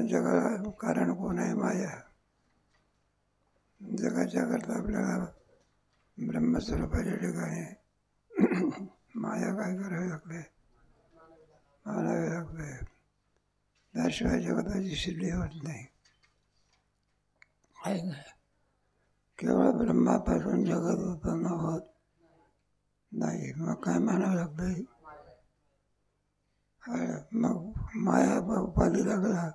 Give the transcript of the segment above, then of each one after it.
जगाला कारण कोण आहे? माया. जगाच्या करता आपल्याला ब्रह्मस्वरूपाच्या ठिकाणी माया काय करावी लागते? मानावे लागते. त्याशिवाय जगताची सिद्धी होत नाही. आहे काय? केवळ ब्रह्मापासून जगत उत्पन्न होत नाही. मग काय मानावं लागतं? मग माया उपाधी लागला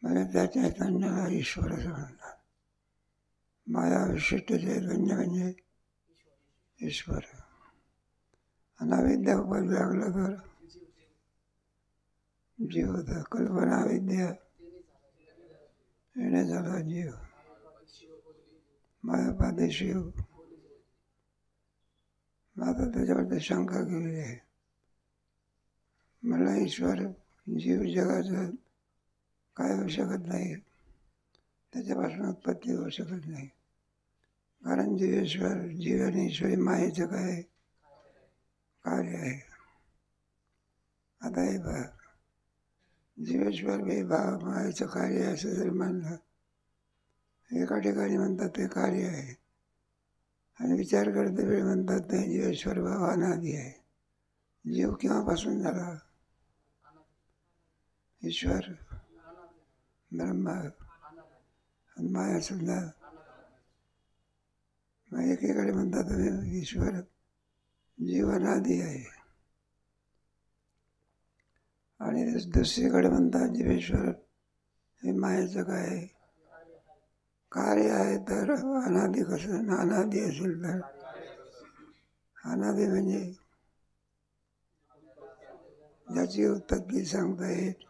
म्हणजे त्या चैतन्याला ईश्वर असं म्हणतात. माया विशिष्ट चैतन्य म्हणजे ईश्वर. अनाविद्या उपाधी लागलं तर जीव होता. कल्पना विद्या येणे झाला जीव. मायापादी शिव. आता त्याच्यावरती शंका केली आहे. मला ईश्वर जीव जगाचं काय होऊ शकत नाही, त्याच्यापासून उत्पत्ती होऊ शकत नाही. कारण जीवेश्वर जीव आणि ईश्वरी मायेचं काय कार्य आहे. आता हे बघ, जीवेश्वर भाव मायेचं कार्य आहे असं जर म्हणलं, एका ठिकाणी म्हणतात ते कार्य आहे आणि विचार करते वेळी म्हणतात ते जीवेश्वर भाव अनादि आहे. जीव केव्हापासून झाला? ईश्वर ब्रह्मा आणि माया सुद्धा. मग एकीकडे म्हणतात ईश्वर जीव अनादि आहे आणि दुसरीकडे म्हणतात जीवेश्वर हे मायेचं काय कार्य आहे. तर अनादि कसं? अनादि असेल तर अनादि म्हणजे ज्याची उत्पत्ती सांगता येत,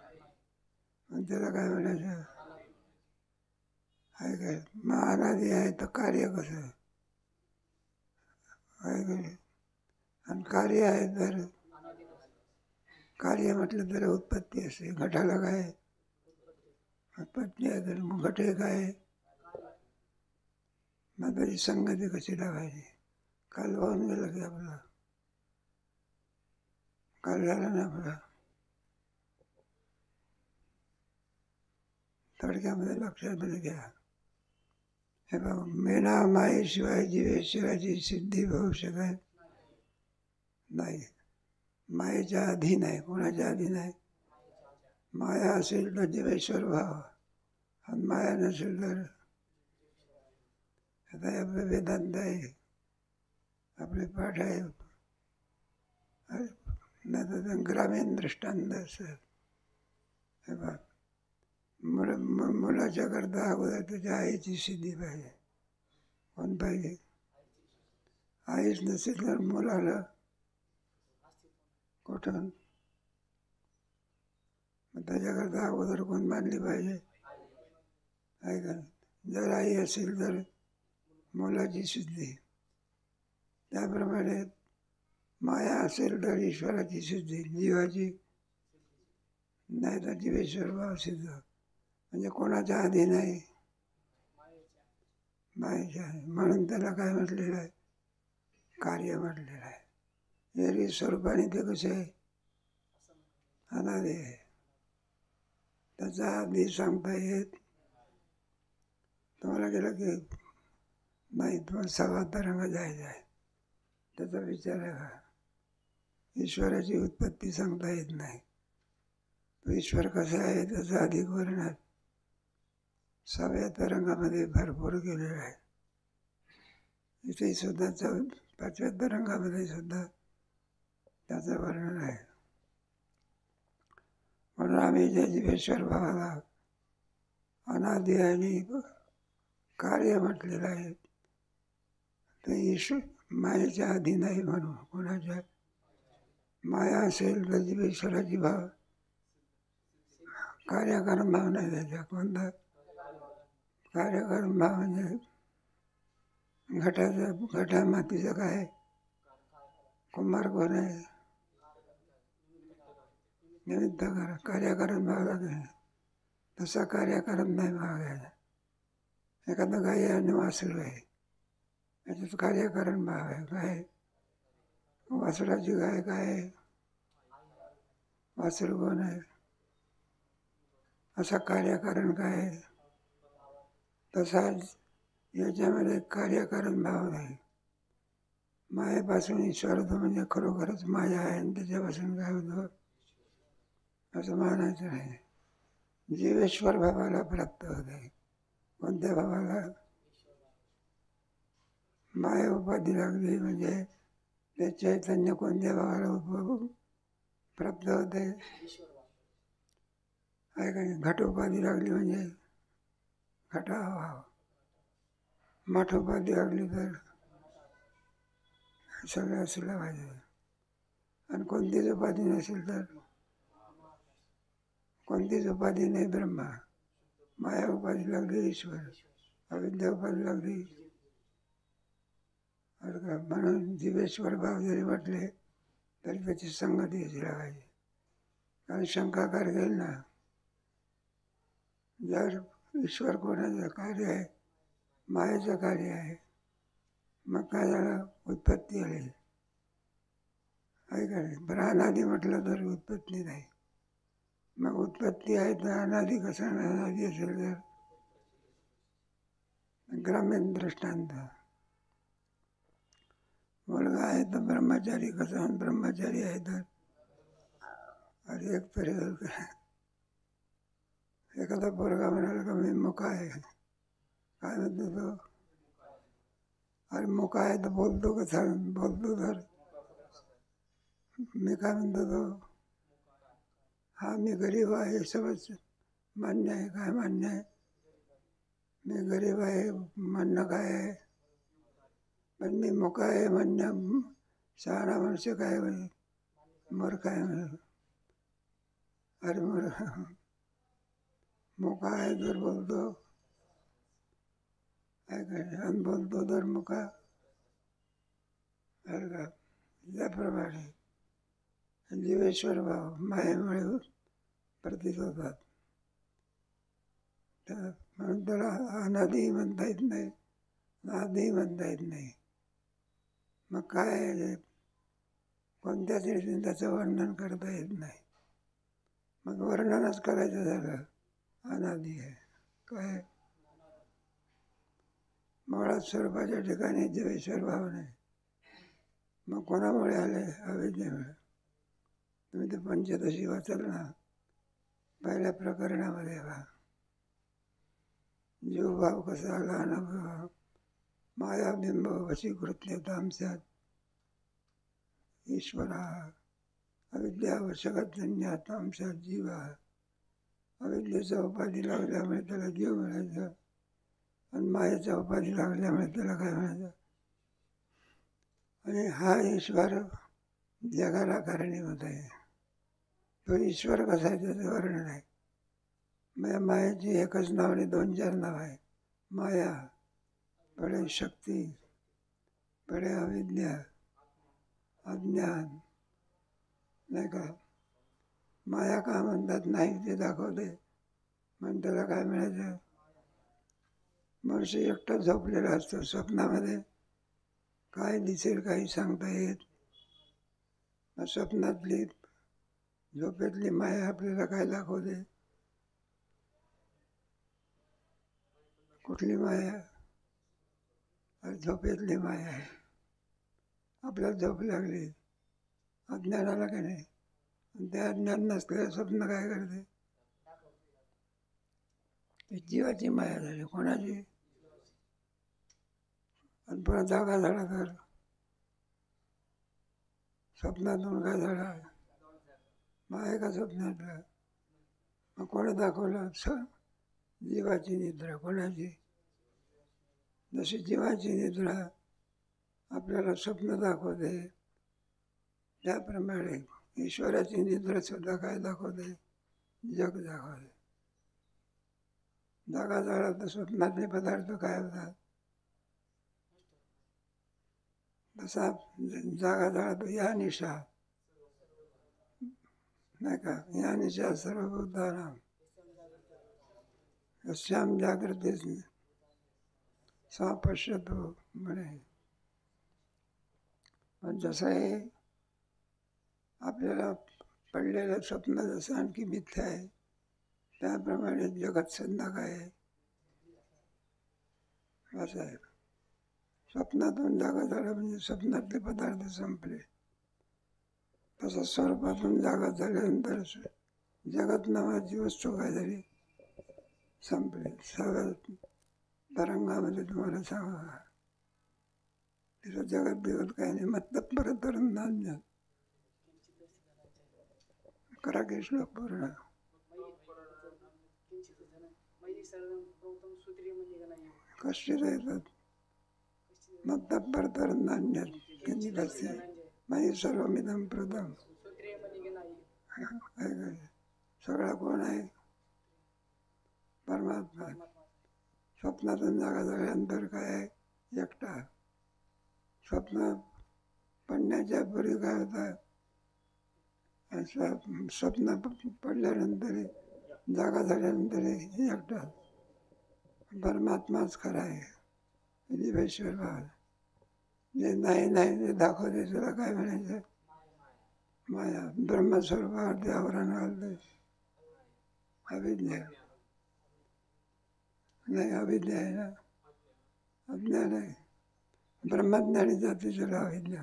मग त्याला काय म्हणायचं? आहे काय? मग अनादि आहे तर कार्य कसं आहे काय? आणि कार्य आहे तर कार्य म्हटलं तर उत्पत्ती असते. घटाला काय उत्पत्ती आहे तर मग घट हे काय? मग त्याची संगती कशी लावायची? काल वाहून गेलं की आपला काल झाला ना आपला थोडक्यामध्ये लक्षात घ्या. हे बघ, मेना मायेशिवाय जीवेश्वराची सिद्धी होऊ शकत नाही. मायेच्या अधीन आहे. कोणाच्या अधीन आहे? माया असेल तर जीवेश्वर भाव आणि माया नसेल तर आता आपले वेदांत आहे, आपले पाठ आहे, नाही तर ग्रामीण दृष्टांत असतात. हे बघ, मुलाच्या करता अगोदर त्याच्या आईची सिद्धी पाहिजे. कोण पाहिजे? आईच नसेल तर मुलाला कुठून? मग त्याच्याकरता अगोदर कोण मानली पाहिजे? आहे का? जर आई असेल तर मुलाची सिद्धी. त्याप्रमाणे माया असेल तर ईश्वराची सिद्धी, जीवाची नाही तर जीवेश्वर भाव सिद्ध. म्हणजे कोणाच्या अधीन आहे? मायेच्या आहे. म्हणून त्याला काय म्हटलेलं आहे? कार्य म्हटलेलं आहे. एरवी स्वरूपाने ते कसे आहे? अनादि आहे. त्याचा आधी सांगता येत. तुम्हाला गेलं की नाही, तुम्हाला 6वा तरंग जायचं आहे, त्याचा विचार आहे का? ईश्वराची उत्पत्ती सांगता येत नाही. तो ईश्वर कसा आहे त्याचा अधिक वर्णन 6व्या तरंगामध्ये भरपूर केलेलं आहे. इथे सुद्धा 5व्या तरंगामध्ये सुद्धा त्याचं वर्णन आहे. म्हणून आम्ही ज्या जीवेश्वर भावाला अनादि आणि कार्य म्हटलेलं आहे ते ईश्वर मायेच्या अधीन आहे. म्हणून कोणाच्या? माया असेल तर जीवेश्वराची भाव कार्यकारण भाव नाही त्याच्या. कोणता कार्यकारण भाव? म्हणजे घटा मातीचं काय? कुंभार कोण आहे? निमित्त कार्यकारण भाव लागेल. तसा कार्यकारण नाही भाव आहे. एखादं गाय आणि वासरू आहे, याच्यात कार्यकारण भाव आहे. काय? वासराची गाय काय? वासरू कोण आहे? असा कार्यकारण काय आहे, तसाच याच्यामध्ये कार्यकारण भाव नाही. मायेपासून ईश्वर होतो म्हणजे खरोखरच माया आहे आणि त्याच्यापासून काय होतं असं मानायचं नाही. जीवेश्वर भावाला प्राप्त होते. कोणत्या भावाला? माया उपाधी लागली म्हणजे ते चैतन्य कोणत्या भावाला प्राप्त होते? आहे का? घटोपाधी लागली म्हणजे घटाभाव. मठोपाधी लागली तर सगळं असलं पाहिजे. आणि कोणतीच उपाधी नसेल तर कोणतीच उपाधी नाही ब्रह्मा. माया उपाधी लागली ईश्वर, अविद्या उपाधी लागली. म्हणून जीवेश्वर भाव जरी म्हटले तरी त्याची संगती असल्या पाहिजे. कारण शंकाकार घेईल ना, जर ईश्वर कोणाचं कार्य आहे, मायेचं कार्य आहे, मग काय झालं? उत्पत्ती आली. आहे का नाही? बरं अनादी म्हटलं तर उत्पत्ती नाही. मग उत्पत्ती आहे तर अनादी कसं? अनादी असेल तर ग्रामीण दृष्टांत. मुलगा आहे तर ब्रह्मचारी कसा? ब्रह्मचारी आहे तर अरे एक तरी एखादा पोरगा म्हणाला का मी मुका आहे. काय म्हणतो तो? अरे मुका आहे तर बोलतो कसा? बोलतो तर मी काय म्हणतो तो, हा मी गरीब आहे समज मान्य आहे. काय मान्य आहे? मी गरीब आहे म्हणणं काय आहे? पण मी मुका आहे म्हणणं शहाणा मनुष्य काय म्हणे? मूर्ख आहे म्हणे. अरे मुका आहे तर बोलतो आहे का? आणि बोलतो तर मुका. अरे का? त्याप्रमाणे जीवेश्वर भाव मायेमुळे प्रतीत होतात. म्हणून त्याला अनादी म्हणता येत नाही, आधी म्हणता येत नाही. मग काय? कोणत्याच रीतीने त्याचं वर्णन करता येत नाही. मग वर्णनच करायचं झालं अनादी आहे काय? मुळात स्वरूपाच्या ठिकाणी जीवेश्वर भाव नाही. मग कोणामुळे आले? अविद्येमुळे. तुम्ही ते पंचदशी वाचाल ना, पहिल्या प्रकरणामध्ये पहा. जीवभाव कसा आला? अनुभव मायाबिंब वशीकृत्य तामस्यात ईश्वरा अविद्यावशकजन्या तामस्यात जीवा. अविद्येचा उपाधी लागल्यामुळे त्याला जीव मिळायचा आणि मायेचा उपाधी लागल्यामुळे त्याला काय मिळायचं? आणि हा ईश्वर जगाला कारणीभूत आहे. तो ईश्वर कसा आहे त्याचं वर्णन आहे. मायेची एकच नाव आणि 2-4 नाव आहे. माया, पडे शक्ती, पडे अविद्या, अज्ञान. नाही का? माया का म्हणतात? नाही ते दाखवते मग त्याला काय मिळायचं? मनुष्य एकटा झोपलेला असतो. स्वप्नामध्ये काय दिसेल काही सांगता येत. स्वप्नातली झोपेतली माया आपल्याला काय दाखवते? कुठली माया? झोपेतली माया आहे. आपल्याला झोप लागली, अज्ञान आला का नाही? ते अज्ञान नसलेलं स्वप्न काय करते? जीवाची माया झाली. कोणाची? आणि पुन्हा जागा झाला तर स्वप्नातून काय झाला? माया का स्वप्नातलं? मग कोणी दाखवलं? जीवाची निद्रा. कोणाची? जशी जीवाची निद्रा आपल्याला स्वप्न दाखवते, त्याप्रमाणे ईश्वराची निद्रा सुद्धा काय दाखवते? जग दाखवते. जागा झाला तर स्वप्नातले पदार्थ काय होतात? तसा जागा झाला तर या निशा नाही का? या निशा सर्वभूतानां यस्यां जागृते सा पश्यतो म्हणे. जसं हे आपल्याला पडलेलं स्वप्न जसं आणखी मिथ्या आहे, त्याप्रमाणे जगत संध्या काय आहे असं आहे. स्वप्नातून जागा झालं म्हणजे स्वप्नातले पदार्थ संपले. तसं स्वरूपातून जागा झाल्यानंतर जगत नावाची वस्तू काय झाली संपली. सगळ्या तरंगामध्ये तुम्हाला सांगा तिथं जगत बिगत काही नाही. मतलब परत नान्य करा की श्लोक पूर्ण. कष्ट येतात मतलब परत नान्य किंचित असते मयी सर्वमिदं प्रथम. सगळा कोण आहे परमात्मा. स्वप्नातून जागा झाल्यानंतर काय आहे एकटा. स्वप्न पडण्याच्या पूर्वी काय होतं स्वप्न पडल्यानंतर जागा झाल्यानंतर एकटा परमात्माच खरा आहे. जीवेश्वर भाव जे नाही नाही ते दाखवते तुला काय म्हणायचं माया. ब्रह्मस्वरूपावरती आवरण घालते अविद्या नाही. अविद्या आहे ना अज्ञान आहे. ब्रह्मज्ञानी जाती तुला अविद्या.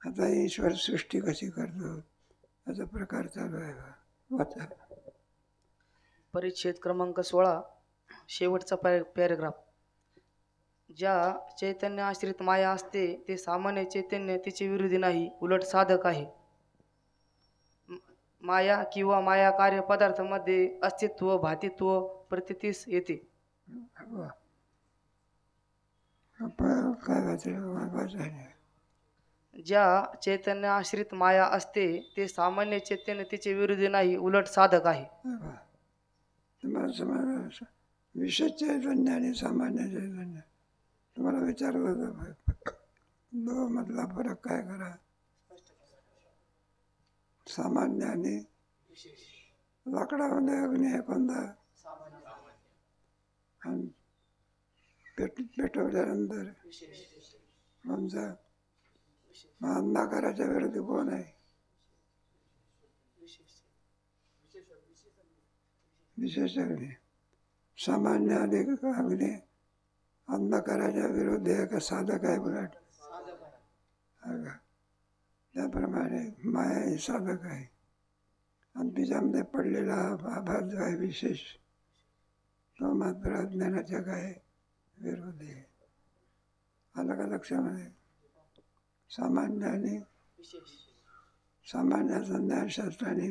आता ईश्वर सृष्टी कशी करतो याचा प्रकार चालू आहे. वाचा परिच्छेद क्रमांक 16 शेवटचा पॅरेग्राफ. ज्या चैतन्य आश्रित माया असते ते सामान्य चैतन्य तिचे विरोधी नाही, उलट साधक आहे. माया किंवा माया कार्य पदार्थामध्ये अस्तित्व भातित्व प्रतीतीस येते. काय वाचायचं. ज्या चैतन्य आश्रित माया असते ते सामान्य चैतन्य तिचे विरोधी नाही, उलट साधक आहे. तुम्हाला समज विशेष चैतन्य आणि सामान्य चैतन्य तुम्हाला विचारलं होतं दो मधला फरक काय करा. सामान्य आणि लाकडामध्ये अग्नी आहे कोणता आणि पेटवल्यानंतर कोणचा अंधाकाराच्या विरोधी कोण आहे विशेष अग्नी. सामान्य आणि अग्नी अंधकाराच्या विरोधी आहे का साधक आहे उलट. त्याप्रमाणे माया ही साधक आहे आणि तिच्यामध्ये पडलेला आभास जो आहे विशेष तो मात्र अज्ञानाच्या काय विरोधी आहे. आलं का लक्षामध्ये. सामान्य आणि सामान्याचा ज्ञानशास्त्राने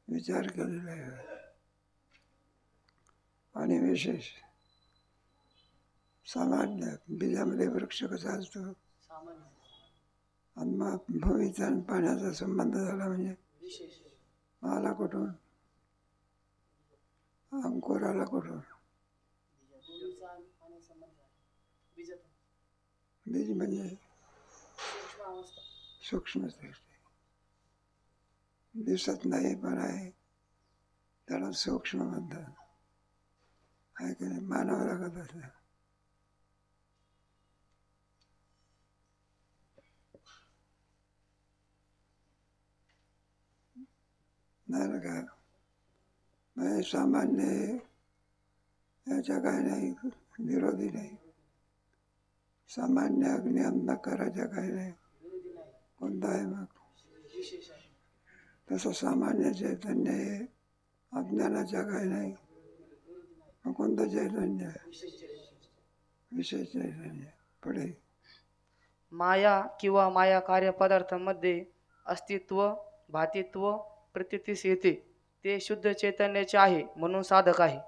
विचार केलेला आहे आणि विशेष सामान्य बीजामध्ये वृक्ष कसा असतो आणि मग भूमीचा आणि पाण्याचा संबंध झाला म्हणजे आला कुठून अंकुर आला कुठून. बीज म्हणजे सूक्ष्म सृष्टी दिसत नाही पण आहे त्याला सूक्ष्म म्हणतात. आहे की नाही मानावं लागत असं. नाही का म्हणजे सामान्य याच्या काय नाही विरोधी नाही. सामान्य अग्नी अंधकाराच्या काय नाही कोणता आहे मग. तसं सामान्य चैतन्य हे अज्ञानाच्या काय नाही मग कोणतं चैतन्य विशेष चैतन्य. पुढे माया किंवा माया कार्य पदार्थांमध्ये अस्तित्व भातित्व प्रतीतीस येते ते शुद्ध चैतन्याचे आहे म्हणून साधक आहे.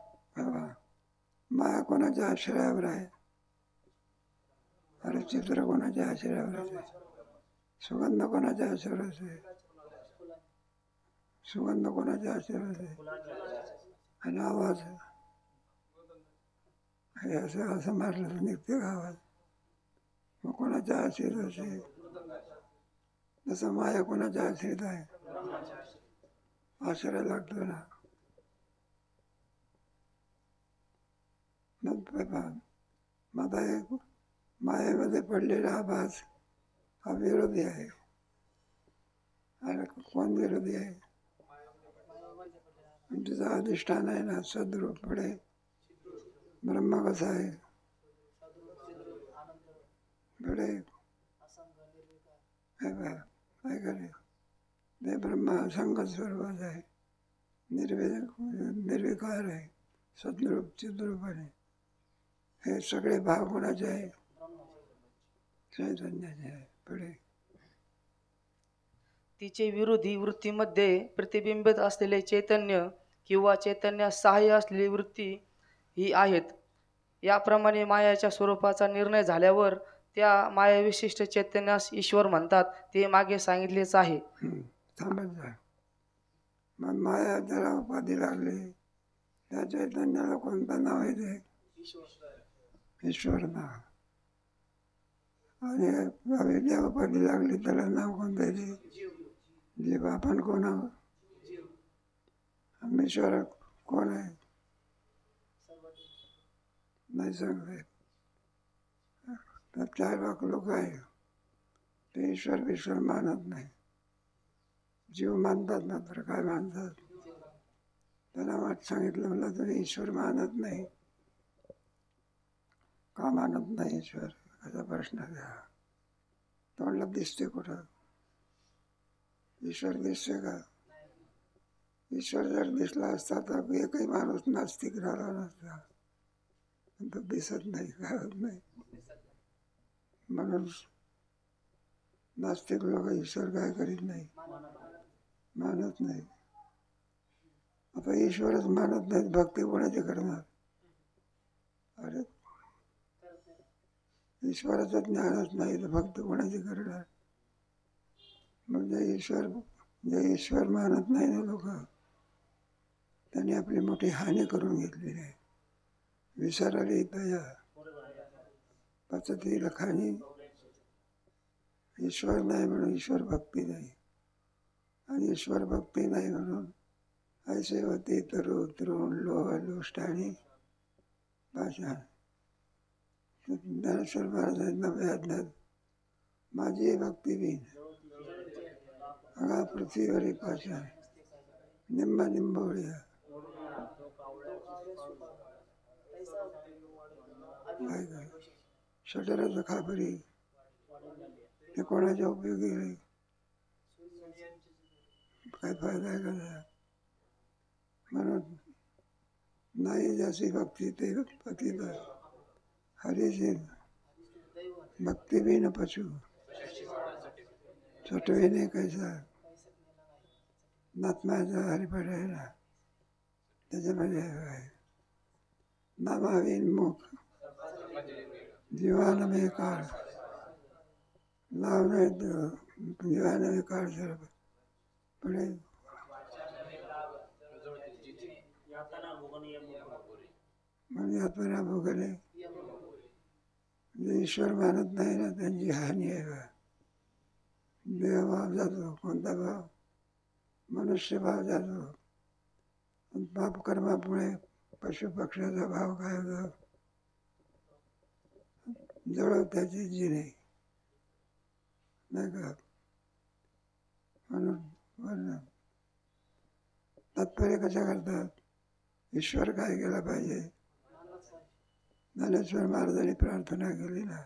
माया कोणाच्या आश्रयावर आहे. अरे चित्र कोणाच्या आश्रयावर आहे. सुगंध कोणाच्या आश्रयावर आहे. सुगंध कोणाच्या आश्रयावर आहे आणि आवाज हे असं मारलं तर निघते का आवाज. मग कोणाच्या आश्रित असेल तसं माया कोणाच्या आश्रित आहे. आश्रय लागतो ना. माझा एक मायेमध्ये पडलेला आभास हा विरोधी आहे. आणि कोण विरोधी आहे तिचं अधिष्ठान आहे ना सद्रूप पुढे. ब्रह्म कसा आहे पुढे काय करे ते ब्रह्म असंग स्वरूपात आहे. निर्विकार आहे. सद्रूप चिद्रूप आहे. हे सगळे भाव कोणाचे आहे चैतन्याचे आहे. पुढे तिचे विरोधी वृत्तीमध्ये प्रतिबिंबित असलेले चैतन्य किंवा चैतन्यास सहाय्य असलेली वृत्ती ही आहेत. याप्रमाणे मायाच्या स्वरूपाचा निर्णय झाल्यावर त्या मायाविशिष्ट चैतन्यास ईश्वर म्हणतात. ते मागे सांगितलेच आहे. थांबत जा. मग माया ज्याला उपाधी लागली त्या चैतन्याला कोणतं नाव आहे ते ईश्वर नाव. आणि अविद्या उपाधी लागली त्याला नाव कोणतं आहे ते जीव. आपण कोण आहोत? ईश्वर कोण आहे नाही सांगते. तर 4 लाख लोक आहे ते ईश्वर मानत नाही. जीव मानतात मात्र. काय मानतात? त्याला वाट सांगितलं मला तुम्ही ईश्वर मानत नाही. का मानत नाही ईश्वर असा प्रश्न द्या. तोंडला दिसते कुठं ईश्वर दिसते का? ईश्वर जर दिसला असता तर एकही माणूस नास्तिक राहिला नसता. पण तो दिसत नाही. काय होत नाही म्हणून नास्तिक लोक ईश्वर काय करीत नाही मानत नाही. आता ईश्वरच मानत नाहीत भक्ती कोणाची करणार? अरे ईश्वराचं ज्ञानच नाही तर भक्ती कोणाची करणार? म्हणजे ईश्वर मानत नाही ना लोक त्यांनी आपली मोठी हानी करून घेतलेली आहे. विसरली दया पचती लखानी. ईश्वर नाही म्हणून ईश्वर भक्ती नाही. आणि ईश्वर भक्ती नाही म्हणून ऐसे होते तरु द्रोण लोह लोष्टाणी पाषाण. ज्ञानेश्वर महाराजांना वेदनात माझी भक्ती बिन अगा पृथ्वीवरी पाषाण निंबा निंबोळ्या. काय काय शटराचं खापरी ते कोणाच्या उपयोगी नाही. काय फायदा आहे का? म्हणून नाही जैसी भक्ती ते पतित हरिजी भक्ती भी न पशु छोटवेने कैसा नात्म्याचा हरिपट आहे ना त्याच्यामध्ये आहे. नामाविन मुख जीवान में काळ लावणे जीवान में काळ सर्व पुढे म्हणजे आपण भोगले. ईश्वर मानत नाही ना त्यांची हानी आहे का? देवभाव जातो. कोणता भाव? मनुष्य भाव जातो. पाप कर्मामुळे पशुपक्ष्याचा भाव काय होतो? जळव त्याची जिने नाही का? म्हणून तात्पर्य कशा करतात? ईश्वर काय केला पाहिजे? ज्ञानेश्वर महाराजांनी प्रार्थना केली ना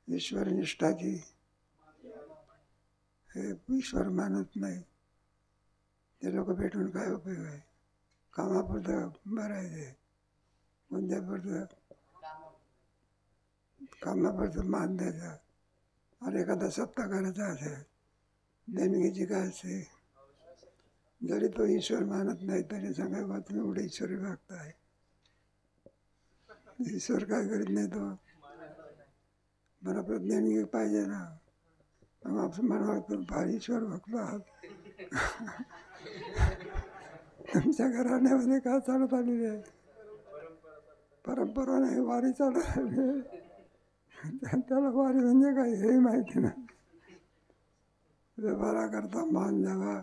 ईश्वर निष्ठाची. हे ईश्वर मानत नाही ते लोक भेटून काय उपयोग आहे? कामापुरतं बरं आहे ते. कोणत्यापुरतं? कामापुरतं मान द्यायचा. आणि एखादा सप्ताह करायचा असेल देणगीची काय असते? जरी तो ईश्वर मानत नाही तरी सांगा बा तुम्ही एवढे ईश्वरी भक्त आहे. ईश्वर काय करीत नाही तो बरोबर देणगी पाहिजे ना. मग आपण म्हणावं फार ईश्वर भक्त आहात. तुमच्या घराण्यामध्ये काय चालत आलेली आहे? परंपरा नाही वारी चालत आली. त्याला वारी म्हणजे काय हे माहिती नाही. व्यवहारा करता मान द्यावा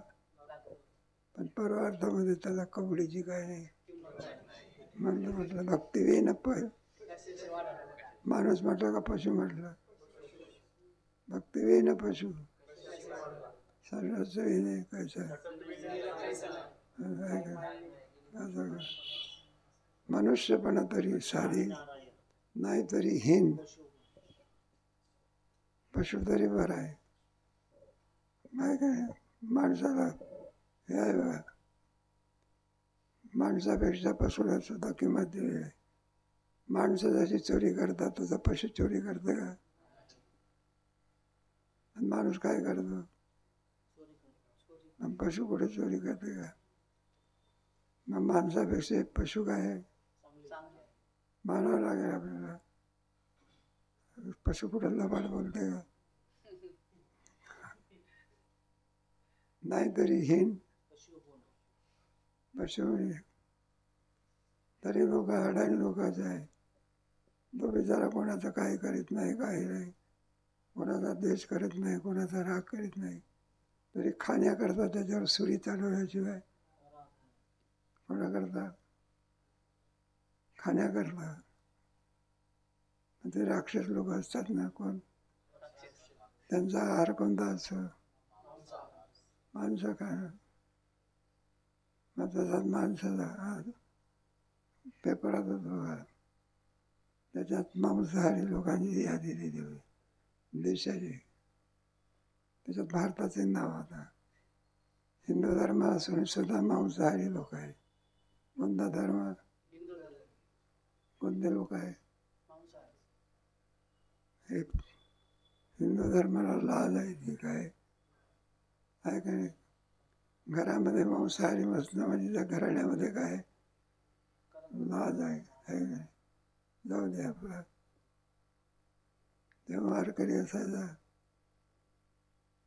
पण परवार्थामध्ये त्याला कवडीची काय नाही. म्हटलं भक्ती वे न माणूस म्हटलं का पशु म्हटलं? भक्ती वे न पशु सर्वस्व विने कैसा. आहे का? असं मनुष्यपणा तरी साधी नाही तरी हीन, पशु तरी बरा आहे. नाही काय माणसाला हे आहे बघा, माणसापेक्षा पशुला सुद्धा किंमत दिली आहे. माणसं जशी चोरी करतात तसं पशु चोरी करतं का? आणि माणूस काय करतो? मग पशु कुठे चोरी करते का? मग माणसापेक्षा पशु काय आहे? मानावं लागेल आपल्याला. पशु कुठे लबाड बोलते का? नाहीतरी हीन पशु तरी लोक अडाणी लोकांचे आहे. तो बिचारा कोणाचं काही करीत नाही, काही नाही, कोणाचा द्वेष करत नाही, कोणाचा राग करीत नाही, तरी खाण्याकरता त्याच्यावर सुरी चालवल्याशिवाय कोणाकरता खाण्याकरता. ते राक्षस लोक असतात ना, कोण त्यांचा आहार कोणता असतो? माणसं काय. मग तसाच माणसाचा आहार पेपरात बघा, त्याच्यात मांसाहारी लोकांची यादी दिली होती देशाची. त्याच्यात भारताचे नाव आता. हिंदू धर्म असून सुद्धा मांसाहारी लोक आहे. कोणता धर्म? कोणते लोक आहे? हे हिंदू धर्माला लाज आहे ती काय आहे का नाही? घरामध्ये मांसाहारी बसणं म्हणजे त्या घराण्यामध्ये काय लाज आहे का नाही? जाऊ दे आपला. तेव्हा वारकरी असायचा,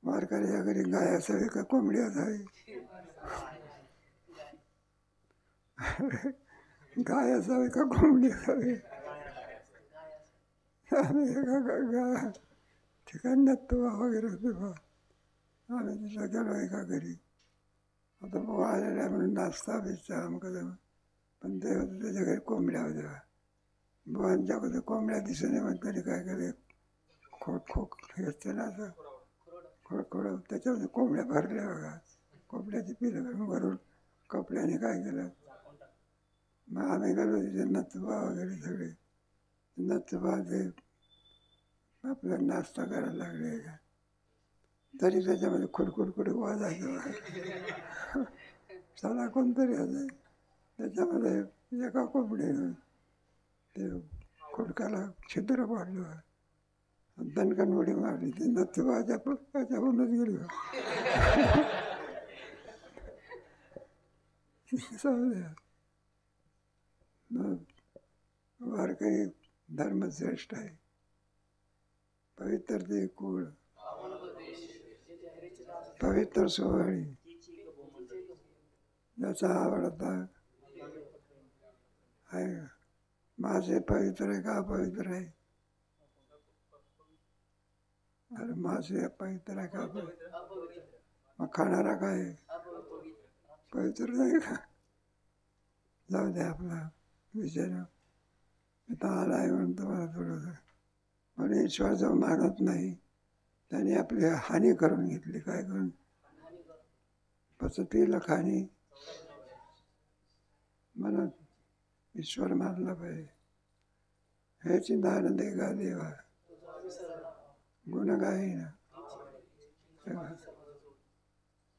वारकऱ्याच्या घरी गाय असावी का कोंबडी असावी? गाय असावी का कोंबडी असावी? आम्ही एका ठिकाणी नत्तुबा वगैरे होते बा, आम्ही तिथं गेलो एका घरी. आता भाऊ आलेला म्हणून नाश्ता बिस्ता आमकडं, पण ते होतं त्याच्या घरी कोंबड्या होत्या. बुवांच्या होत्या कोंबड्या दिसून नये, म्हणून तरी काय केलं, खोक हे असते ना असं खोड त्याच्यामध्ये कोंबड्या भरल्या बघा. कोंबड्याची पिलं करून भरून कपड्याने काय केलं. मग आम्ही गेलो तिथे नत्तुबा वगैरे सगळे. नत्तुबा ते आपला नाश्ता करायला लागले का, तरी त्याच्यामध्ये खुडखुड वाजायचं. चला कोणतरी असे त्याच्यामध्ये एका कोंबडीनं ते खुडकाला छिद्र पाडलं, दणकन उडी मारली. ती नत्तुबाच्या त्याच्यावरूनच गेली. समजा वारकरी धर्मश्रेष्ठ आहे. पवित्र ते कुळ, पवित्र सोहळी, ज्याचा आवडता आहे. माझे पवित्र आहे का अपवित्र आहे? अरे माझे पवित्र आहे का अपवित्र? मग खाणारा काय पवित्र नाही का? जाऊ दे आपला विषय. इथं आला आहे म्हणून तुम्हाला थोडंसं. म्हणून ईश्वर जो मानत नाही त्याने आपली हानी करून घेतली. काय करून? पचतीला खाणी म्हणत ईश्वर मानला पाहिजे. ह्याची दान दे गा देवा, गुण गाईना.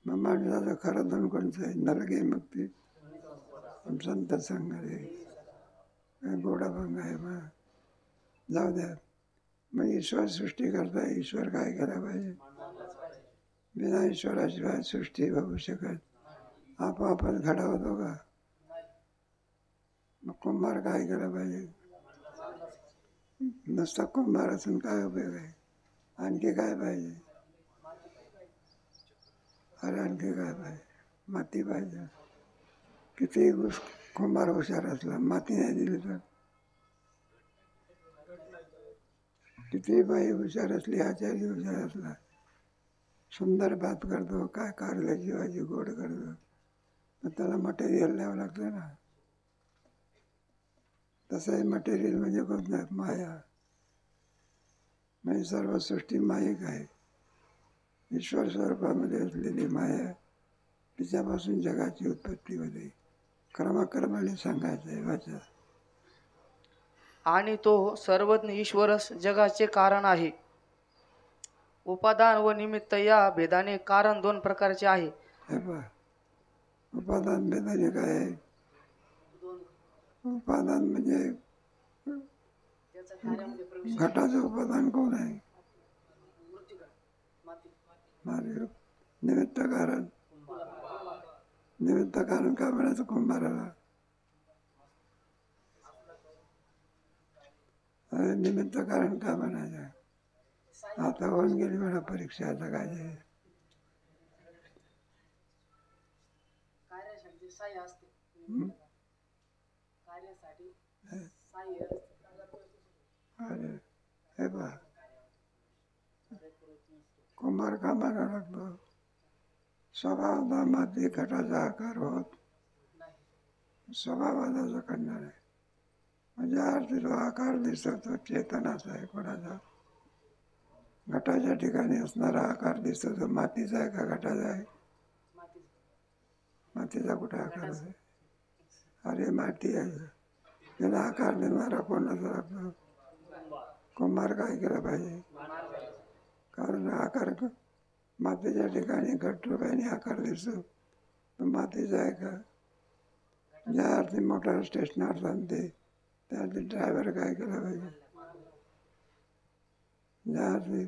मग माणसाचं खरं धन कोणचं आहे? नरगे मुक्ती संत संग रे, गोडाभंग आहे. मग जाऊ द्या. मग ईश्वर सृष्टी करता, ईश्वर काय केला पाहिजे? बिना ईश्वराशिवाय सृष्टी होऊ शकत आपोआपच घडा होतो का? मग कुंभार काय केलं पाहिजे? नुसता कुंभार असून काय उपयोग आहे? आणखी काय पाहिजे? अरे आणखी काय पाहिजे? माती पाहिजे. किती कुंभार हुशार असला, माती नाही दिली तर. किती बाई हुशार असली, आचार्य हुशार असला, सुंदर बात करतो, काय कारल्याची भाजी गोड करतो, तर त्याला मटेरियल द्यावं लागतं ना. तसं आहे मटेरियल म्हणजे कोणतं? माया. म्हणजे सर्व सृष्टी मायिक आहे. ईश्वर स्वरूपामध्ये असलेली माया तिच्यापासून जगाची उत्पत्ती होते. क्रमाक्रमाने सांगायचं आहे वाचा. आणि तो सर्वज्ञ ईश्वरच जगाचे कारण आहे. उपादान व निमित्त या भेदाने कारण दोन प्रकारचे आहे. हे पहा, उपादान भेदाने काय आहे? उपादान म्हणजे घटाचं उपादान कोण आहे? निमित्त कारण. निमित्त कारण का म्हणायचं कुंभाराला? अरे निमित्त कारण का म्हणायचं? आता होऊन गेली म्हणा परीक्षा, आता काय आहे? अरे हे पहा, कुंभार का म्हणावा लागतो? स्वभावाला माती घटाचा आकार होत स्वभावाचा करणार आहे. म्हणजे अर्थी जो आकार दिसतो तो चेतनाचा आहे. कोणाचा? घटाच्या ठिकाणी असणारा आकार दिसतो तो मातीचा आहे का घटाचा आहे? मातीचा कुठे आकार आहे? अरे माती आहे. त्याला आकार देणारा कोणाचा लागतो? कुंभार काय केलं पाहिजे? कारण आकार मातीच्या ठिकाणी घट रूपाने आकार दिसतो तो मातीचा आहे का? ज्या अर्थी मोटार स्टेशनवर सांगते त्या अर्थी ड्रायव्हर काय केला पाहिजे? ज्या अर्थी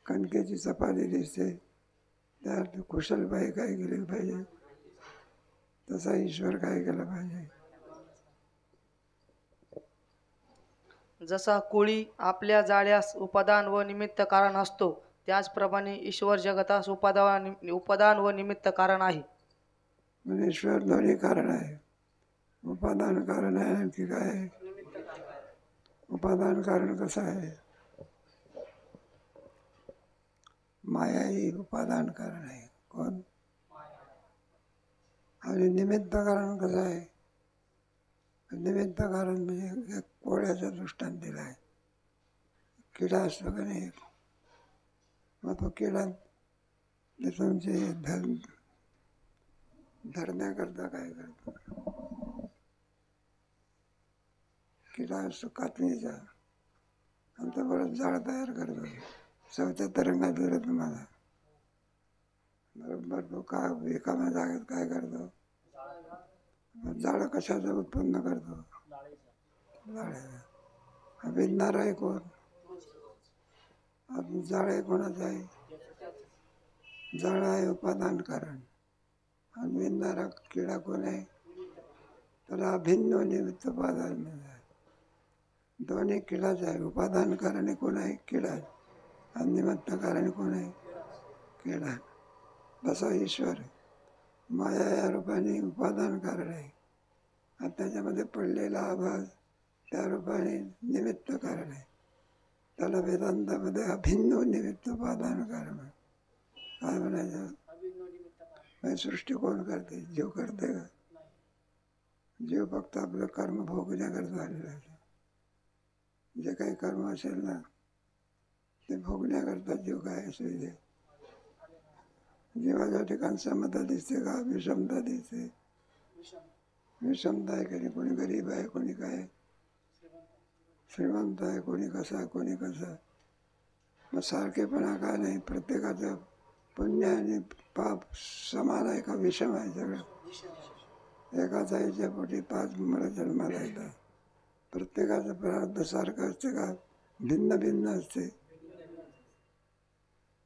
कणकेची चपाती दिसते त्या अर्थी कुशलबाई काय केली पाहिजे? तसा ईश्वर काय केला पाहिजे? जसा कोळी आपल्या जाळ्यास उपादान व निमित्त कारण असतो, त्याचप्रमाणे ईश्वर जगतास उपादान व निमित्त कारण आहे. म्हणजे ईश्वर दोन्ही कारण आहे. उपादान कारण आहे आणखी काय आहे? उपादान कारण कसं आहे? माया ही उपादान कारण आहे. कोण? आणि निमित्त कारण कसं आहे? निमित्त कारण म्हणजे एक कोळ्याचा दृष्टांत दिला आहे. किडा असतो का नाही, मग तो किडा तुमचे धरण्याकरता काय करतो? किडा असतो कातणीचा आणि तो परत जाळ तयार करतो. चौथ्या तरंगात दिलं तुम्हाला बरोबर. तो का एकाम्या जागेत काय करतो? जाळं कशाचं उत्पन्न करतो? जाळ्याचं. विणणार आहे कोण? जाळ आहे कोणाचं आहे? जाळ आहे उपादान कारण. आणि विणणारा किडा कोण आहे? त्याला अभिन्न निमित्त उपादान मिळालं. दोन्ही किडाच आहे. उपादान कारण कोण आहे? किडा. आणि निमित्त कारण कोण आहे? किडा. तसा ईश्वर माया या रूपाने उपादान कारण आहे आणि त्याच्यामध्ये पडलेला आभास त्या रूपाने निमित्त कारण आहे. त्याला वेदांतामध्ये अभिन्न निमित्त उपादान कारण आहे. काय म्हणायचं? सृष्टी कोण करते? जीव करते का? जीव फक्त आपलं कर्म भोगण्याकरता आलेला आहे. जे काही कर्म असेल ना ते भोगण्याकरता जीव काय असेल ते. जीवाच्या ठिकाणी समता दिसते का? विषमता दिसते. विषमता आहे की कोणी गरीब आहे, कोणी काय श्रीमंत आहे, कोणी कसा कोणी कसा. मग सारखेपणा काय नाही. प्रत्येकाचं पुण्य आणि पाप समान आहे का विषम आहे? सगळं एकाच आईच्या पोटी 5 मुलं जन्माला येतात. प्रत्येकाचं प्रारब्ध सारखं असते का भिन्न भिन्न असते?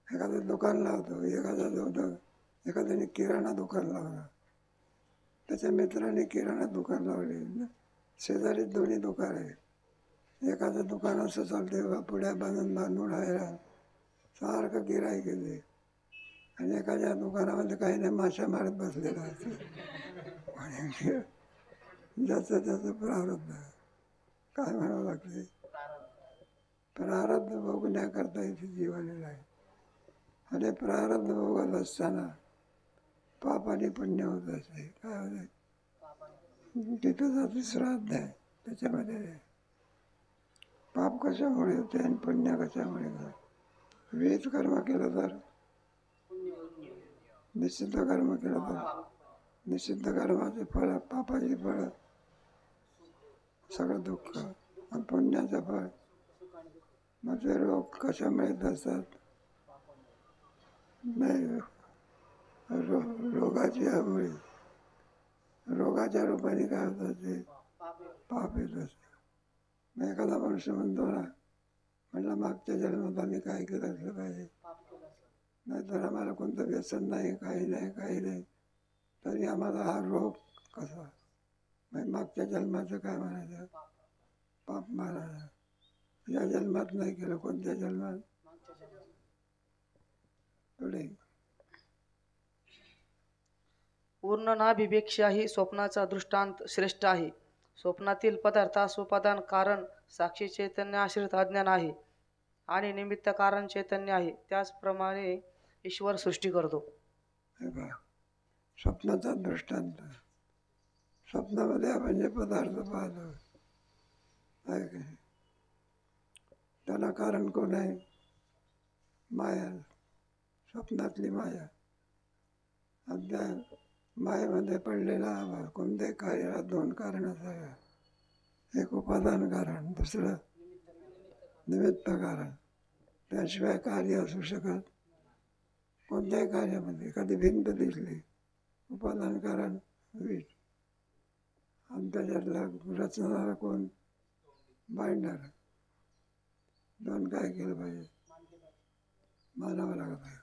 एखादं दुकान लावतो, एखाद्याने किराणा दुकान लावलं, त्याच्या मित्राने किराणा दुकान लावले. शेजारी दोन्ही दुकान आहे. एखादं दुकान असं चालते पुढ्या बांधून राहायला सारखं गिऱ्हाईक येते आणि एखाद्या दुकानामध्ये काही नाही माशा मारत बसलेला असते. ज्याचं त्याचं प्रारब्ध काय म्हणावं लागते? प्रारब्ध भोगण्याकरता इथे जीव आलेला आहे. आणि प्रारब्ध भोगत असताना पाप आणि पुण्य होत असते. काय होते? तिथं जाते श्राद्ध आहे. त्याच्यामध्ये पाप कशामुळे होते आणि पुण्य कशामुळे होते? वेद कर्म केलं तर निश्चित कर्म केलं तर निश्चित कर्माचे फळ, पापाची फळ, सगळं दुःख आणि पुण्याचं फळ. मग ते रोग कशामुळे येत असतात? नाही, रोगाची यामुळे, रोगाच्या रूपाने काय होतं ते पाप येत असतं. मग एखादा मनुष्य म्हणतो ना, म्हटलं मागच्या जन्मात आम्ही काय केलं असलं पाहिजे, नाहीतर आम्हाला कोणतं व्यसन नाही, काही नाही, काही नाही, तरी आम्हाला हा रोग कसा? मग मागच्या जन्माचं काय म्हणायचं? पाप मारायचं. या जन्मात नाही केलं, कोणत्या जन्मात? पुढे पूर्ण नाभीपेक्षाही स्वप्नाचा दृष्टांत श्रेष्ठ आहे. स्वप्नातील पदार्थास उपादान कारण साक्षी चैतन्य आश्रित अज्ञान आहे आणि निमित्त कारण चैतन्य आहे. त्याचप्रमाणे ईश्वर सृष्टी करतो. हे पहा, स्वप्नाचा दृष्टांत. स्वप्नामध्ये आपण जे पदार्थ पाहतो आहे की नाही, त्याला कारण कोण आहे? माया, स्वप्नातली माया. आणि त्या मायेमध्ये पडलेला आभार. कोणत्याही कार्याला दोन कारण असाव्या, एक उपादान कारण, दुसरं निमित्त कारण. त्याशिवाय कार्य असू शकत कोणत्याही कार्यामध्ये. एखादी भिंत दिसली, उपादान कारण वीट, आणि त्याच्यातला रचणारा कोण? बांधणार. दोन काय केलं पाहिजे? मानावं लागत आहे.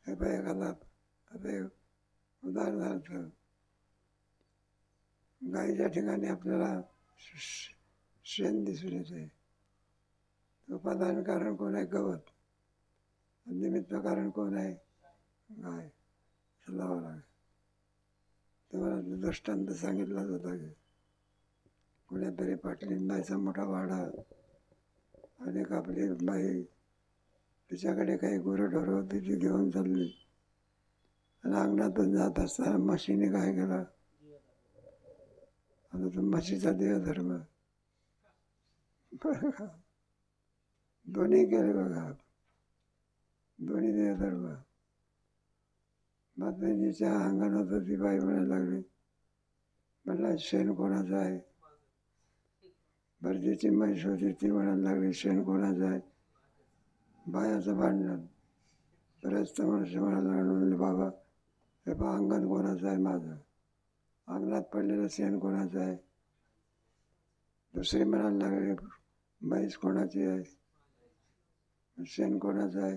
हे पाहिजे एखादा आता उदाहरणार्थ गाईच्या ठिकाणी आपल्याला शेण दिसून येते. उपादान कारण कोण आहे? गवत. निमित्त कारण कोण आहे? गाय. लावावं लागेल. तेव्हा दृष्टांत सांगितला जाता की कुणीतरी पाटलिंबाचा मोठा वाडा आणि एक आपली बाई, तिच्याकडे काही गुरंढोरं होती, ती घेऊन चालली आणि अंगणातून जात असताना म्हशीने काय केलं? आता तो म्हशीचा देहधर्म बरं का, दोन्ही केले बघा, दोन्ही देहधर्म. मग जिच्या अंगण होतं ती बाई म्हणायला लागली, म्हणला शेण कोणाचं आहे? बरं, जिची म्हैस होती ती म्हणायला लागली शेण कोणाचं आहे? बायाचं भांडण. बरेच मनुष्य म्हणायला लागले, बाबा हे बा अंगण कोणाचं आहे? माझं. अंगणात पडलेलं शेण कोणाचं आहे? दुसरी म्हणायला लागली, म्हैस कोणाची आहे? शेण कोणाचं आहे?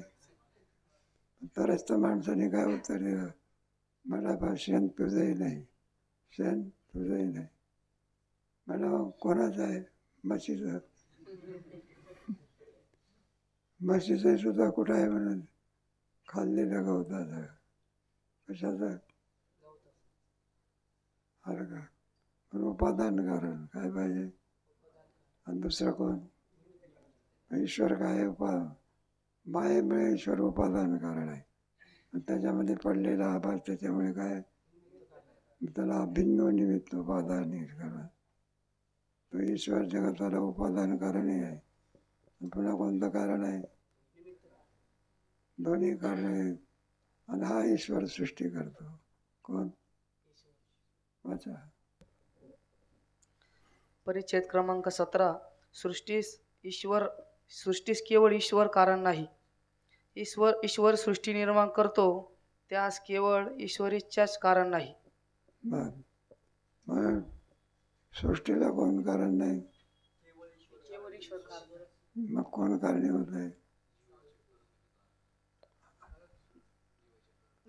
तरच तर माणसाने काय उत्तर दिलं, मला बा शेण तुझंही नाही, शेण तुझंही नाही. मला कोणाचं आहे? म्हशीचं. म्हशीचं सुद्धा कुठं आहे म्हणून? खाल्लेलं गवताचं. कशाचं? अरे का, पण उपादान कारण काय पाहिजे? आणि दुसरं कोण? ईश्वर काय? मायेमुळे ईश्वर उपादान कारण आहे. आणि त्याच्यामध्ये पडलेला आभार, त्याच्यामुळे काय? त्याला भिन्न निमित्त उपादान कारण. तो ईश्वर जगताला उपादान कारणही आहे. पुन्हा कोणतं कारण आहे? दोन्ही कारण आहेत. आणि हा ईश्वर सृष्टी करतो. कोण? वाचा. परिच्छेद क्रमांक 17. सृष्टीस केवळ ईश्वर कारण नाही. ईश्वर सृष्टी निर्माण करतो, त्यास केवळ ईश्वरीच्याच कारण नाही. मग सृष्टीला कोण कारण नाही? मग कोण कारणीभूत आहे?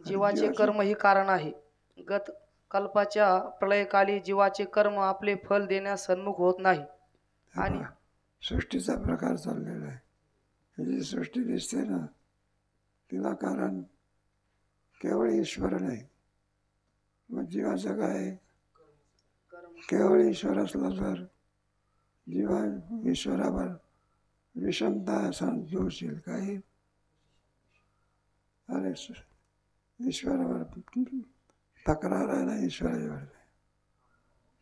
जीवाचे कर्म ही कारण आहे. गत कल्पाच्या प्रलयकाली जीवाचे कर्म आपले फल देण्यास सन्मुख होत नाही. आणि सृष्टीचा प्रकार चाललेला आहे. ही जी सृष्टी दिसते ना, तिला कारण केवळ ईश्वर नाही. मग जीवाचं काय? केवळ ईश्वर असला तर जीवा ईश्वरावर विषमता दोषील काही. अरे ईश्वरावर तक्रार आहे ना, ईश्वरावर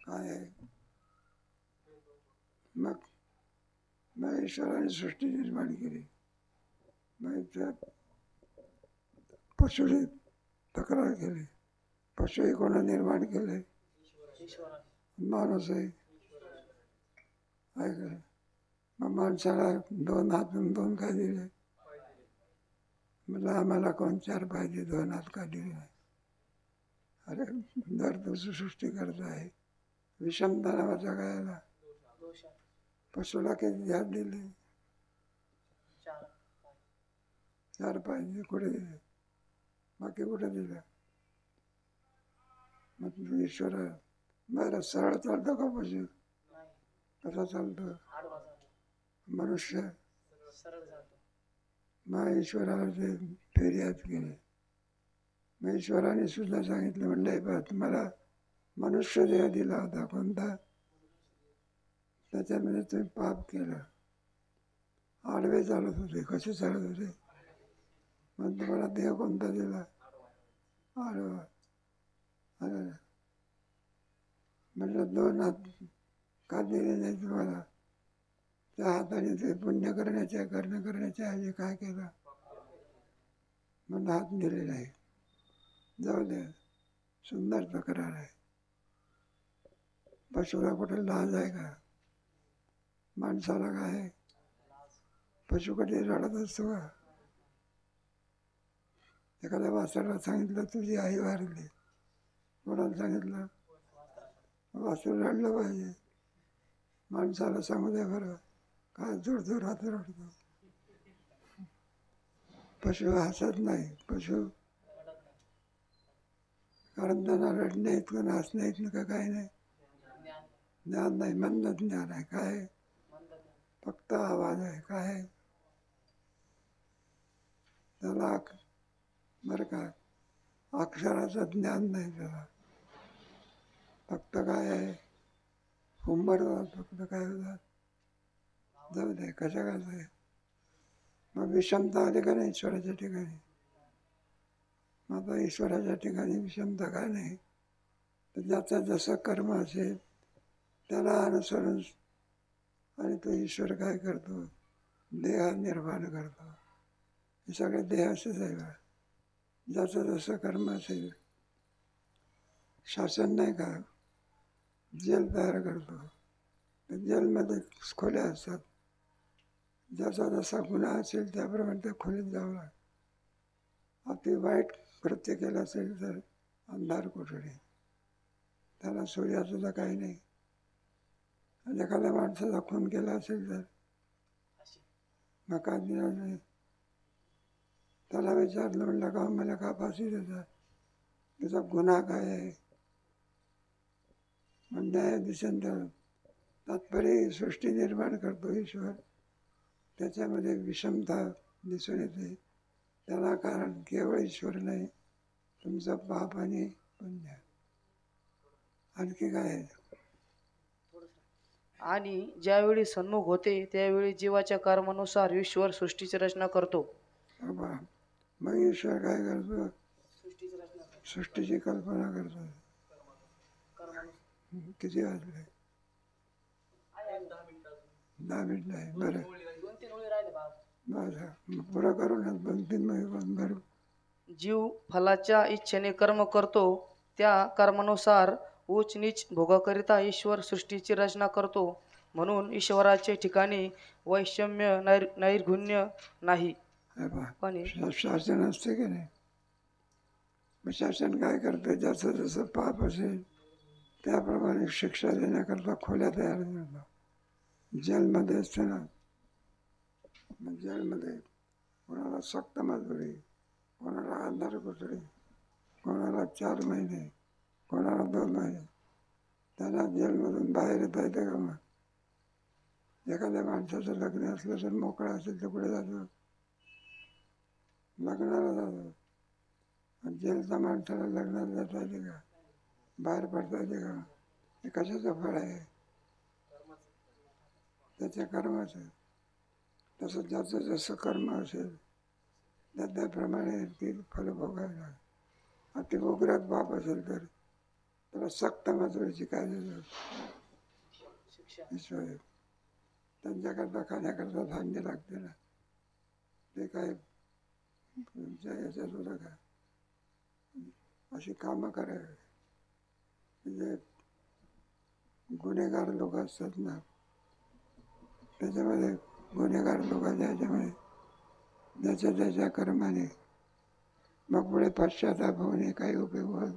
काय आहे? मग ईश्वराने सृष्टी निर्माण केली. मग त्यात तक्रार केली. पशुही कोणा निर्माण केले? माणूस आहे. ऐकलं. मग माणसाला 2 हात आणि 2 काय दिले? म्हटलं आम्हाला कोण 4 पाय दे, 2 हात का दिले नाही? अरे जर तू सृष्टी करत आहे, विषमता नावाचा काय आला? पशुला किती हात दिले? 4 पाय दिले. कुठे दिले? बाकी कुठे दिलं? मग ईश्वर बरं सरळ चालतो का पशु? कसा चालतो? मनुष्य. मग ईश्वराला ते फिर्याद केली. मग ईश्वराने सुद्धा सांगितलं, म्हणलं बा तुम्हाला मनुष्य देह दिला होता कोणता? त्याच्यामध्ये तुम्ही पाप केलं. आडवे चालत होते. कसे चालत होते? मग तुम्हाला देह कोणता दिला? आडवा. अरे म्हटलं 2 हात का दिले नाही तुम्हाला? त्या हाताने ते पुण्य करण्याच्या ऐवजी काय केलं? म्हणून हात दिले नाही. जाऊ दे, सुंदर तक्रार आहे. पशुला कुठे लाज आहे का? माणसाला काय आहे? पशु कधी रडत असतो का? एखाद्या वासराला सांगितलं तुझी आई वारली, कोणाला सांगितलं? वासरू रडलं पाहिजे. माणसाला सांगू दे बरं, काय जोरजोरात रडतो. पशु हसत नाही. पशु कारण त्यांना रडणे इतकं हसणे इतकं का काही नाही. ज्ञान नाही, मंद ज्ञान आहे. काय? फक्त आवाज आहे. काय? त्याला बरं का अक्षराचं ज्ञान नाही त्याला. फक्त काय आहे? हुंबरतात फक्त. काय होतात? जाऊ दे, कशा काय? मग विषमता आली का नाही ईश्वराच्या ठिकाणी? मग आता ईश्वराच्या ठिकाणी विषमता काय नाही? तर ज्याचं जसं कर्म असेल त्याला अनुसरून आणि तो ईश्वर काय करतो? देह निर्माण करतो. हे सगळे देह असेच आहे का? ज्याचं जसं कर्म असेल. शासन नाही का जेल तयार करतो, तर जेलमध्ये खोल्या असतात. ज्याचा जसा गुन्हा असेल त्याप्रमाणे त्या खोलीत जावं लागतं. अति वाईट कृत्य केलं असेल तर अंधार कोठडी, त्याला सूर्याचं तर काही नाही. आणि एखाद्या माणसाचा खून केला असेल तर मग काय दिला नाही. त्याला विचारलं, म्हणलं का मला का फाशी देतात? त्याचा गुन्हा काय आहे? मग न्यायाधीशांचं तात्पर्य सृष्टी निर्माण करतो ईश्वर, त्याच्यामध्ये विषमता दिसून येते. त्याला कारण केवळ ईश्वर नाही, तुमचं पाप आणि पुण्य. आणखी काय आहे? आणि ज्यावेळी सन्मुख होते त्यावेळी जीवाच्या कर्मानुसार ईश्वर सृष्टीची रचना करतो. बाबा मग ईश्वर काय करतो? सृष्टीची कल्पना करतो. किती वाजले? 10 मिनिट आहे. बरं बरं, पुरा करू ना 2-3 महिने. बरं, जीव फलाच्या इच्छेने कर्म करतो. त्या कर्मानुसार उच्च नीच भोगाकरिता ईश्वर सृष्टीची रचना करतो. म्हणून ईश्वराचे ठिकाणी वैषम्य नैर्गुण्य नाही. पण शासन असते की नाही? मग शासन काय करतं? ज्याचं जसं पाप असेल त्याप्रमाणे शिक्षा देण्याकरता खोल्या तयार करतो. जेलमध्ये असते ना, मग जेलमध्ये कोणाला सक्त मजुरी, कोणाला अंधार कोठडी, कोणाला 4 महिने, कोणाला 2 महिने. त्यांना जेलमधून बाहेर येता येते का? मग एखाद्या माणसाचं लग्न असलं तर मोकळा असेल तर कुठे जातो? लग्नाला जातो. आणि जेलच्या माणसाला लग्नाला जाता येते का? बाहेर पडता येते का? हे कशाचं फळ आहे? त्याच्या कर्माचं. तसं ज्याचं जसं कर्म असेल त्याप्रमाणे ती फलं भोगायला. अति उग्रात बाप असेल तर त्याला सक्त मजुरीची काय देतात? ईश्वर. त्यांच्याकरता खाण्याकरता धान्य लागते ना, ते काय याच्यात होतं का? अशी कामं करावी. म्हणजे गुन्हेगार लोक असतात ना, त्याच्यामध्ये गुन्हेगार लोकांच्या ह्याच्यामध्ये ज्याच्या त्याच्या कर्माने मग पुढे पश्चाताप होणे काही उपयोग होत.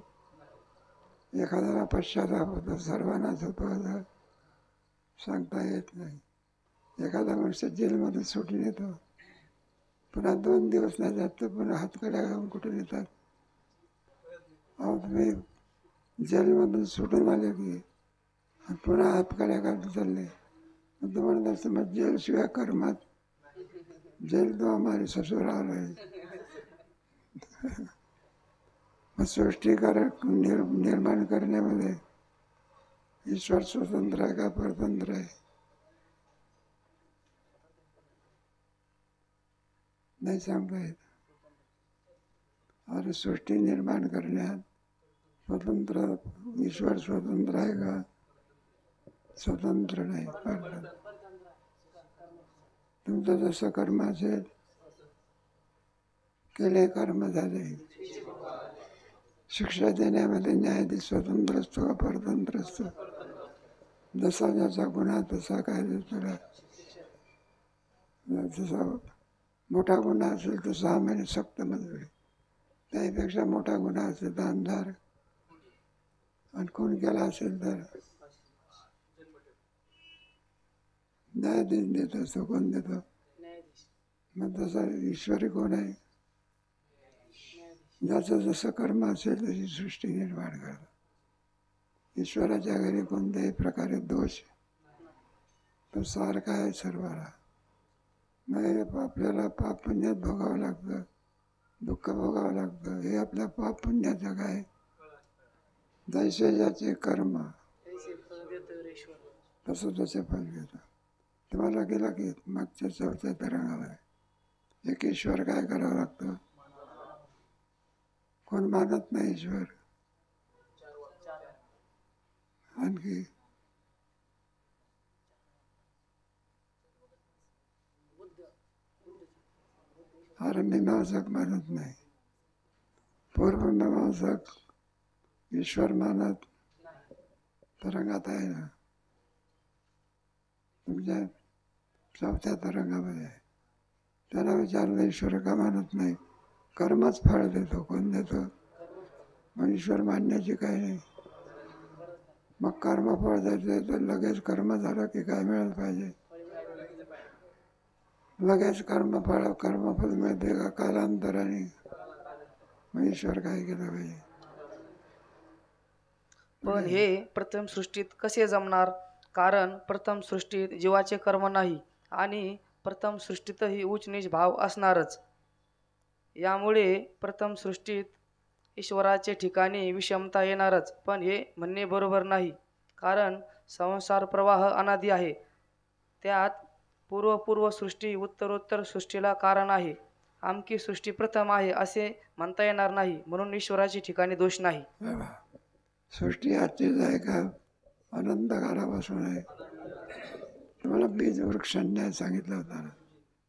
एखाद्याला पश्चाताप होतो, सर्वांनाच होतो असं सांगता येत नाही. एखादा मनुष्य जेलमधून सुटून येतो, पुन्हा 2 दिवस नाही जात तर पुन्हा हातकड्या घालून कुठून येतात. अहो तुम्ही जेलमधून सुटून आले की पुन्हा हातकड्या घालून चालले, तो म्हणत असतं मग जेलशिवाय कर्मात, जेल तो हमारे ससुराल है. मग सृष्टीकारक निर्माण करण्यामध्ये ईश्वर स्वतंत्र आहे का परतंत्र आहे? नाही सांगता येत. अरे सृष्टी निर्माण करण्यात स्वतंत्र ईश्वर स्वतंत्र आहे का? स्वतंत्र नाही, परतंत्र. तुमचं जसं कर्म असेल, केले कर्म झाले. शिक्षा देण्यामध्ये न्यायाधीश स्वतंत्र असतो का परतंत्र असतो? जसा ज्याचा गुन्हा तसा काय त्याला, जसा मोठा गुन्हा असेल तर 6 महिने सक्त मध्ये, त्यापेक्षा मोठा गुन्हा असेल तर अंधार, आणि खून केला असेल तर न्यायाधीश देत असतो. कोण देतो? मग तसा ईश्वरी कोण आहे? ज्याचं जसं कर्म असेल तशी सृष्टी निर्माण करतात. ईश्वराच्या घरी कोणत्याही प्रकारे दोष तो सारखा आहे सर्वाला. मग आपल्याला पाप पुण्यात भोगावं लागतं, दुःख भोगावं लागतं. हे आपल्या पाप पुण्याचं काय? जैसे ज्याचे कर्म तसं त्याचे फल घेतो. तुम्हाला गेला की मागच्या 4थ्या तरंगामध्ये एक ईश्वर काय करावं लागतं? कोण मानत नाही ईश्वर. आणखी अरे मीमांसक मानत नाही, पूर्वमीमांसक ईश्वर मानत तरंगात आहे ना. तुमच्या 4थ्या तरंगामध्ये त्याला विचारलं ईश्वर का मानत नाही? कर्मच फळ देतो. कोण देतो? मग ईश्वर मानण्याची काही नाही. मग कर्मफळ द्यायचं तर लगेच कर्म झालं की काय मिळालं पाहिजे? लगेच कर्मफल मिळते का कालांतराने? मग ईश्वर काय केलं पाहिजे? पण हे प्रथम सृष्टीत कसे जमणार? कारण प्रथम सृष्टीत जीवाचे कर्म नाही आणि प्रथम सृष्टीतही उच्च नीच भाव असणारच. यामुळे प्रथम सृष्टीत ईश्वराचे ठिकाणी विषमता येणारच. पण हे म्हणणे बरोबर नाही, कारण संसार प्रवाह अनादी आहे. त्यात पूर्व सृष्टी उत्तरोत्तर सृष्टीला कारण आहे. आमकी सृष्टी प्रथम आहे असे म्हणता येणार नाही. म्हणून ईश्वराची ठिकाणी दोष नाही. सृष्टी आजचीच आहे का? अनंत काळापासून आहे. तुम्हाला बीज वृक्ष न्याय सांगितलं होता ना.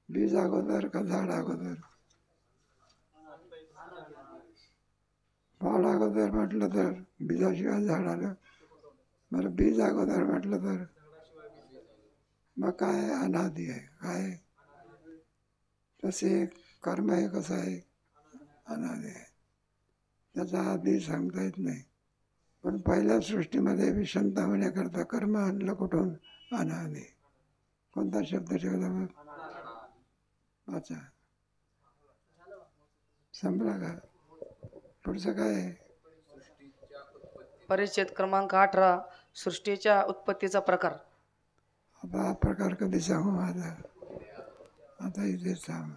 बीज अगोदर का झाड अगोदर? झाड अगोदर म्हटलं तर बीजाशिवाय झाड आलं. बरं बीज अगोदर म्हटलं तर मग काय? अनादी आहे. काय तसे कर्म हे कसं आहे? अनादी आहे. त्याचा आधी सांगता येत नाही. पण पहिल्या सृष्टीमध्ये विषमता होण्याकरता कर्म आणलं कुठून? अनादी. कोणता शब्द ठेवला मग? अच्छा, संपला का? पुढचं काय आहे? परिच्छेद क्रमांक 18 सृष्टीच्या उत्पत्तीचा प्रकार. आता हा प्रकार कधी सांगू माझा? आता इथेच सांग.